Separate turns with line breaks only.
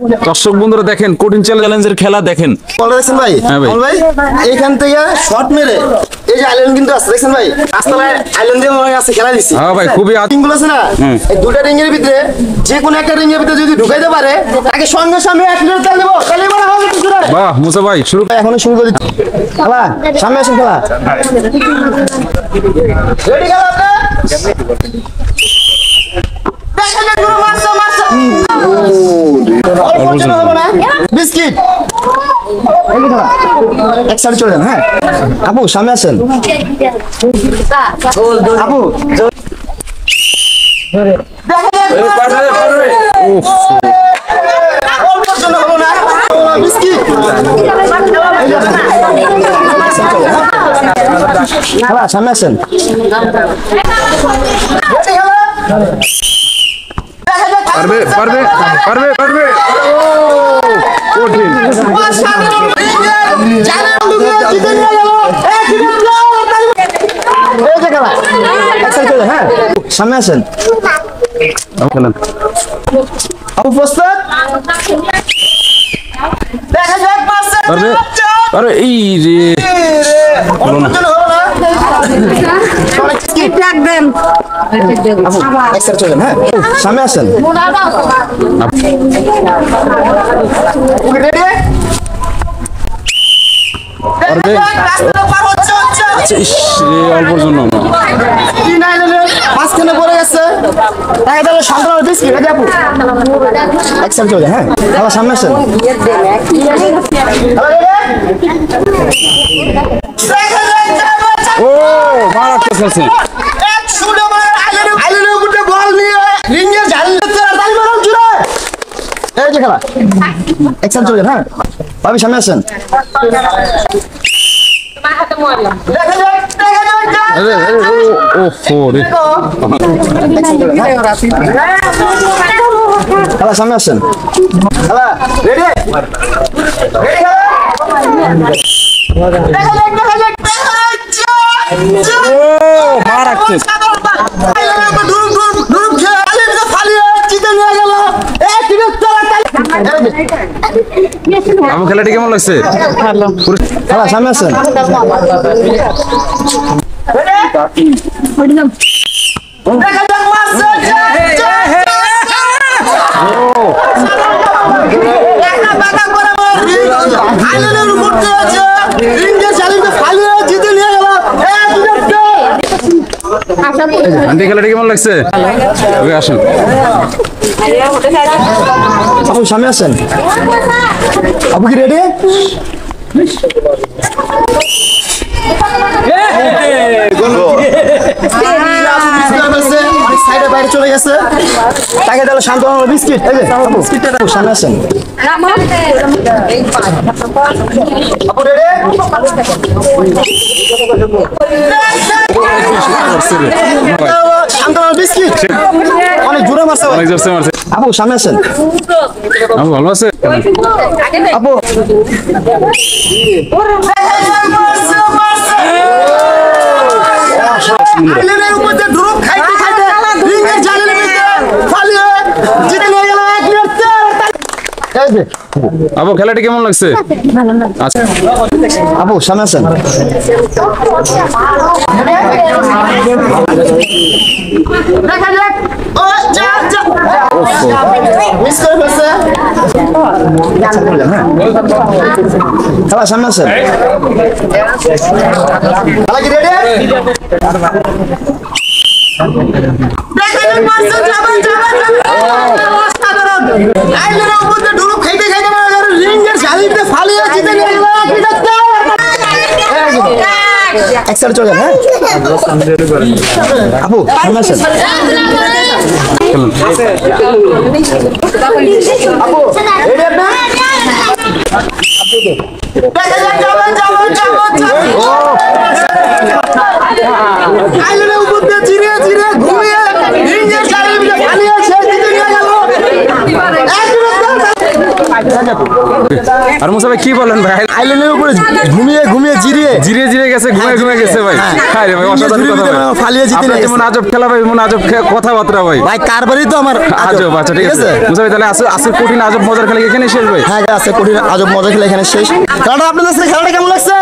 দর্শক বন্ধুরা দেখেন কঠিন চ্যালেঞ্জের খেলা দেখেন।
দেখছেন ভাই?
হ্যাঁ ভাই।
ভাই এখান থেকে শট মেরে এই যে আইল্যান্ড কিন্তু আছে দেখছেন ভাই, রাস্তায় আইল্যান্ড দিয়ে মনে আছে খেলা দিচ্ছি।
হ্যাঁ ভাই খুবই
রিং গুলো আছে না, এই দুটা রিং এর ভিতরে যে কোনো একটা রিং এর ভিতরে যদি ঢুকাইতে পারে তাকে সঙ্গে সঙ্গে 1 মিনিট তেল দেবো, তাহলে বড় হবে কিছু না।
বাহ মুসা ভাই শুরু
এখনো শুরু করে দিচ্ছি খেলা, সামনে আসুন খেলা রেডি খেলা আপনি দেখেন না গুরু মারছো মারছো অল্প হবে না বিস্কিট এক সাইড চলে যান। হ্যাঁ আপু সামনে আসেন আপু সামনে আসেন
পারবে পারবে পারবে পারবে কঠিন
হ্যাঁ সামনে আসেন আপু প্রস্তুত
পারবে পারবে এই রে হলো না
চলেন। হ্যাঁ সামনে আসেন
অল্পর জন্য
মাঝখানে পড়ে গেছে তাকে তাহলে সান্ত্বনা বিস্কিট রেডি আপু এক সাইড চলে। হ্যাঁ আবার সামনে আসেন
ও মারাত্মক আছে
এই যে খেলা এক সাইড চলে। হ্যাঁ ভাবি সামনে আসেন খেলা সামনে আসেন খেলা রেডি
আমার খেলাটি কেমন লাগছে?
খেলা সামনে আসেন
আন্টি খেলাটি কেমন লাগছে? আসেন
আপু সামনে আসেন আপু কি রেডি সাইডে বাইরে চলে গেছে তাকে তাহলে শান্ত বিস্কিট এই যে বিস্কিটটা সামনে আসেন আপু রেডি শান্ত বিস্কিট অনেক জোরে মারছে
অনেক জোরসে মারছে।
আপু সামনে আসেন
আপু ভালো আছে?
আপু
আপু খেলাটি কেমন লাগছে? আচ্ছা
আপু সামনে আসেন খেলা সামনে আসেন খেলা কি রেডি চলে যান। হ্যাঁ আপু সামনে আসেন আপু রেডি আপনার উপর দিয়ে চিরে চিরে ঘুমিয়ে রিংয়ের চারিদিকে ফালিয়ে শেষ দিতে নিয়ে গেল
আর মুসা ভাই কি বলেন ভাই
আইল্যান্ডের উপরে ঘুমিয়ে ঘুমিয়ে জিরিয়ে
জিরে জিরে গেছে ঘুমিয়ে গেছে ভাই হ্যাঁ রে ভাই অসাধারণ কথা ভাই
ফালিয়ে জিতে
আপনার যেমন আজব খেলা ভাই মন আজব কথাবার্তা ভাই
ভাই কারবারই তো আমার
আজব আচ্ছা ঠিক আছে মুসা ভাই তাহলে আজকে কঠিন আজব মজার খেলা এখানে শেষ ভাই
হ্যাঁ আছে কঠিন আজব মজা খেলা এখানে শেষ খেলাটা আপনাদের কাছে খেলাটা কেমন লাগছে